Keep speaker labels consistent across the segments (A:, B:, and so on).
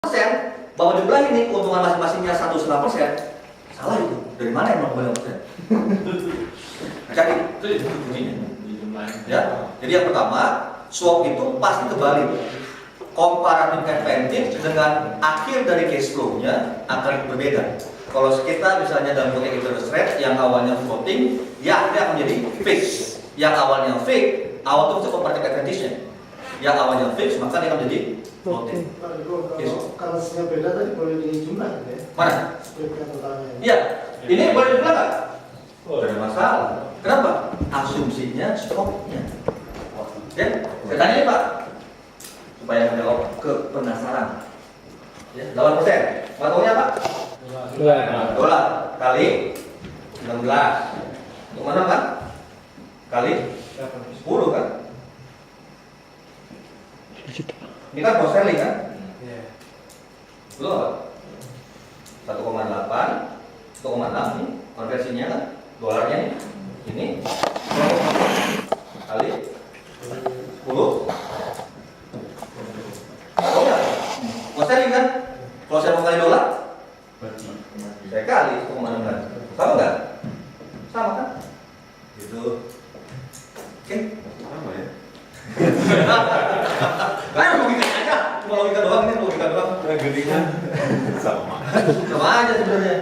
A: bahwa jumlah ini keuntungan masing-masingnya 1,5%, salah itu. Dari mana yang 0,5%? Cari itu kuncinya. Ya. Jadi yang pertama, swap itu pasti kebalik. Comparative advantage dengan akhir dari cash flow-nya akan berbeda. Kalau kita misalnya dalam konteks interest rate yang awalnya floating, ya akhirnya akan menjadi fix. Yang awalnya fix, awal itu comparative advantage-nya. Yang awalnya fix, maka dia akan menjadi floating.
B: Kalau hasilnya beda tadi boleh dijumlah ya?
A: Mana?
B: Splitnya totalnya.
A: Iya. Ini boleh dijumlah nggak? Oh, ada masalah. Kenapa? Asumsinya stoknya. Ya, saya tanya nih Pak, supaya menjawab ke penasaran. Ya, 8%. Matungnya Pak? Dolar kali 16. Untuk mana Pak? Kali 10 kan? Ini kan pound sterling kan? Betul Pak? 1,8, 1,6 nih konversinya kan? Dolarnya nih. Ini kali 10. Oh enggak? Pound sterling kan? Kalau saya mau kali dolar, saya kali 1,6. Sama enggak? Sama kan? Gitu. Oke? Sama ya? Ayo logika aja, cuma logika doang ini, logika doang.
C: Gedenya sama.
A: Sama aja sebenarnya.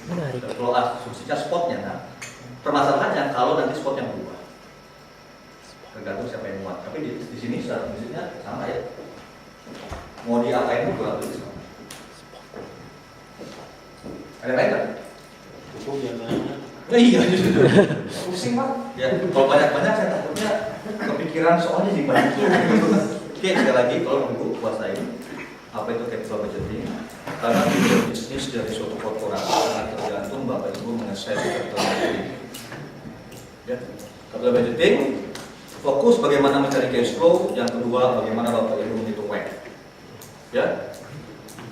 D: Menarik.
A: Kalau asumsinya spotnya, nah, permasalahannya kalau nanti spotnya berubah, tergantung siapa yang muat. Tapi di sini secara prinsipnya sama ya. Mau diapain juga itu sama. Ada yang lain nggak?
C: Cukup ya nanya.
A: Iya, justru. Pusing Pak. Ya, kalau banyak-banyak saya takutnya kepikiran soalnya di banyak. Oke, sekali lagi kalau menunggu kuasain apa itu capital budgeting, karena bisnis dari suatu korporasi sangat tergantung Bapak Ibu mengeset capital budgeting. Ya, capital budgeting fokus bagaimana mencari cash flow, yang kedua bagaimana Bapak Ibu menghitung WACC. Ya,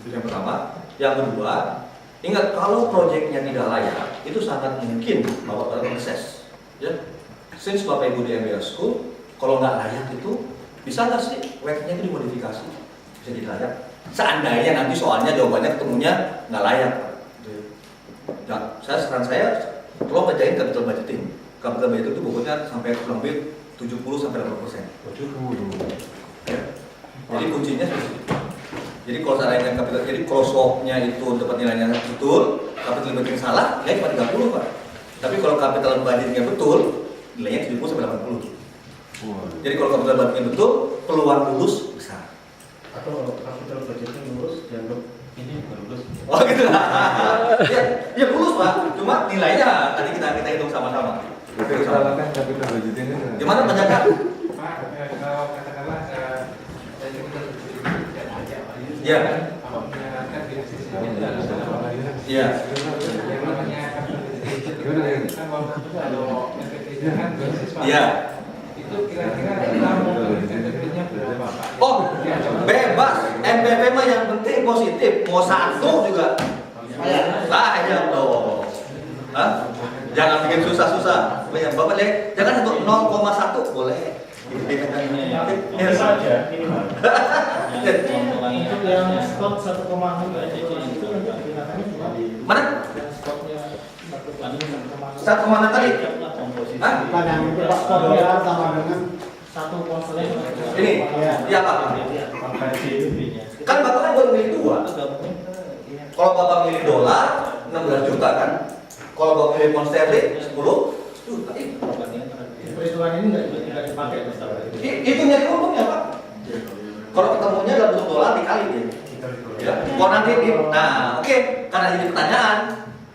A: itu yang pertama. Yang kedua, ingat kalau proyeknya tidak layak, itu sangat mungkin Bapak akan mengakses. Ya, since Bapak Ibu di MBA School, kalau nggak layak itu bisa nggak sih WACC-nya itu dimodifikasi? Bisa jadi layak. Seandainya nanti soalnya jawabannya ketemunya nggak layak. Nah, saran saya, kalau kerjain capital budgeting. Capital budgeting itu pokoknya sampai kurang lebih 70-80%. Ya. Jadi kuncinya seperti itu. Jadi kalau seandainya capital, jadi kalau swap-nya itu dapat nilainya betul, capital budgeting salah, nilai cuma 30 Pak. Tapi kalau capital budgeting-nya betul, nilainya 70-80. Jadi kalau capital budgeting betul, peluang lulus besar.
B: Atau capital budgetnya lurus, dianggap ini bukan lurus.
A: Oh gitu. Ya lulus Pak, cuma nilainya tadi kita hitung sama-sama.
C: Berarti kita lakukan capital budgeting ini.
A: Gimana Pak Jaka?
E: Pak, kalau katakanlah saya juga tidak ada Pak.
A: Iya.
E: Apa menyarankan bisnisnya
A: Iya.
E: yang namanya capital budgeting kan kalau NPT-nya kan bisnis Pak.
A: Iya.
E: Itu kira-kira kita mau NPT-nya berapa Pak?
A: Oh, bebas. MPP mah yang penting positif. Mau satu juga. Sayang dong. Hah? Jangan bikin susah-susah. Bapak lihat, jangan untuk 0,1 boleh.
B: Ya saja, minimal. Untuk yang stok 1,6 itu nanti digunakannya cuma di
A: Mana?
B: yang stoknya 1,6
A: tadi? Hah?
B: Bukan yang itu Pak, stoknya sama dengan satu konselnya.
A: Ini? Iya Pak. Kan Bapak kan baru milih 2. Kalau Bapak milih dolar 16 juta kan? Kalau Bapak milih pound sterling 10 juta.
B: Perhitungan ini nggak dipakai Mas.
A: Itu nyari untungnya Pak. Kalau ketemunya dalam bentuk dolar dikali dia. Ya. Kalau nanti nah oke, karena ini pertanyaan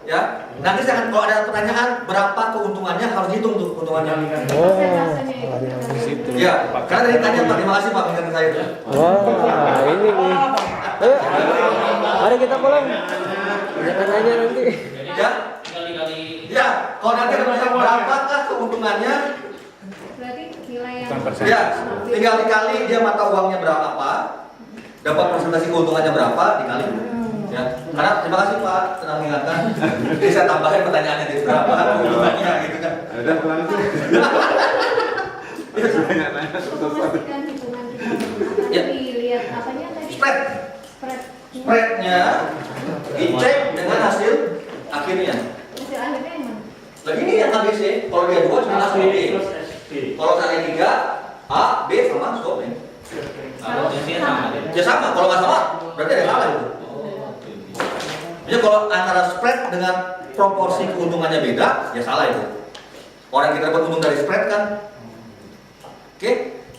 A: ya. Nanti saya akan kalau ada pertanyaan berapa keuntungannya harus hitung tuh keuntungannya.
D: Oh, ada di situ.
A: Ya, karena tadi tanya Pak, terima kasih Pak mengingatkan saya.
D: Wah, ini nih. Mari kita pulang. Jangan nanya nanti.
A: Ya. Ya, kalau nanti ada pertanyaan berapakah keuntungannya?
F: Berarti nilai yang
A: Ya, tinggal dikali dia mata uangnya berapa, dapat presentasi keuntungannya berapa dikali. Ya, karena terima kasih Pak, senang mengingatkan. Jadi saya tambahin pertanyaannya di berapa keuntungannya gitu kan.
C: Ada langsung.
F: memastikan hitungan kita lihat apanya tadi?
A: Spread.
F: Spread.
A: Spreadnya dicek dengan hasil akhirnya.
F: Hasil akhirnya yang mana?
A: Nah ini yang ABC. Kalau dia 2 sama A sama B. Kalau saya 3, A, B sama so B.
F: Kalau sama.
A: Ya sama. Kalau nggak sama, berarti ada yang salah itu. Jadi kalau antara spread dengan proporsi keuntungannya beda, ya salah itu. Orang kita dapat untung dari spread kan. Oke,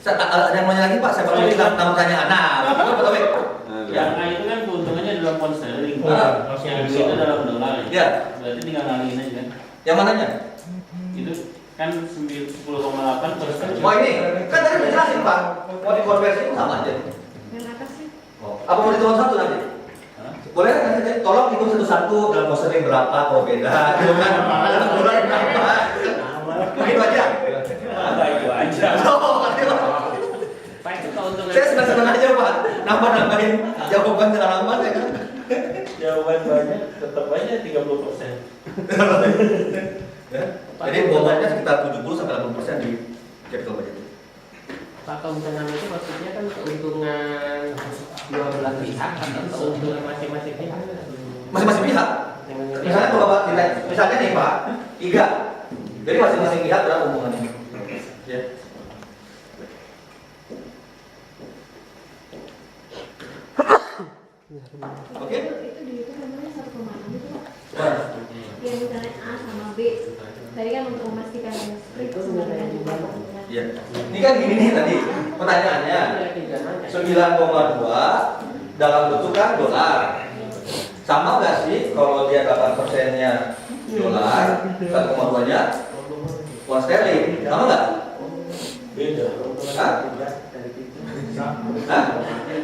A: ada yang mau nanya lagi Pak? Saya baru bilang 6 pertanyaan. Nah, betul Pak.
G: Yang A itu kan keuntungannya dalam pound sterling.
A: Ah.
G: Yang B itu dalam dolar.
A: Ya.
G: Berarti tinggal ngalihin aja.
A: Yang mananya?
G: Itu kan 10,8%.
A: Oh ini, kan tadi udah jelasin Pak. Mau dikonversi itu sama aja.
F: Yang atasnya?
A: Oh. Apa mau dihitung satu nanti? Boleh kan nanti tolong hitung satu-satu dalam pound sterling berapa kalau beda, gitu kan? Dalam dolar berapa? Begitu aja.
G: Itu aja.
A: Oh, ngerti, Pak.
G: Pak itu keuntungan.
A: Saya senang-senang aja Pak, nambah-nambahin jawaban pengalaman ya kan.
G: Jawaban banyak, tetap aja 30%.
A: Ya. Jadi bobotnya sekitar 70-80% di capital budget.
H: Pak, keuntungan itu maksudnya kan keuntungan dua belah pihak atau keuntungan masing-masing pihak?
A: Masing-masing pihak. Misalnya kalau Bapak nilai, misalnya nih Pak, 3. Jadi masing-masing pihak berapa hubungannya? Ya. Oke.
F: Itu dihitung namanya 1,6 itu Pak.
A: Wah.
F: Yang misalnya A sama B. Tadi kan untuk memastikan yang split sama dengan juga keuntungan.
A: Iya. Ini kan gini nih tadi pertanyaannya. 9,2 dalam bentuk kan dolar. Sama nggak sih kalau dia 8%-nya dolar, 1,2-nya pound sterling? Sama nggak?
G: Beda.
A: Hah? Hah?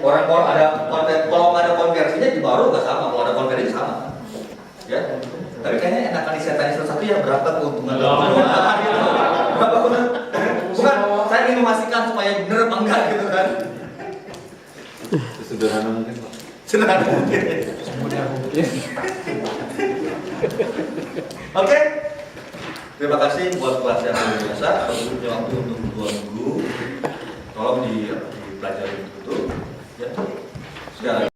A: Orang kalau ada kalau nggak ada konversinya di baru nggak sama, kalau ada konversi sama. Ya. Tapi kayaknya enakan disetanya satu ya berapa keuntungan berapa keuntungan? Bukan, saya ingin memastikan supaya benar apa enggak gitu kan.
C: Sesederhana mungkin Pak.
A: Sederhana mungkin.
D: Mudah mungkin.
A: Oke. Terima kasih buat kelas yang luar biasa. Perlu waktu untuk 2 minggu. Tolong dipelajari betul. Ya. Sekali lagi.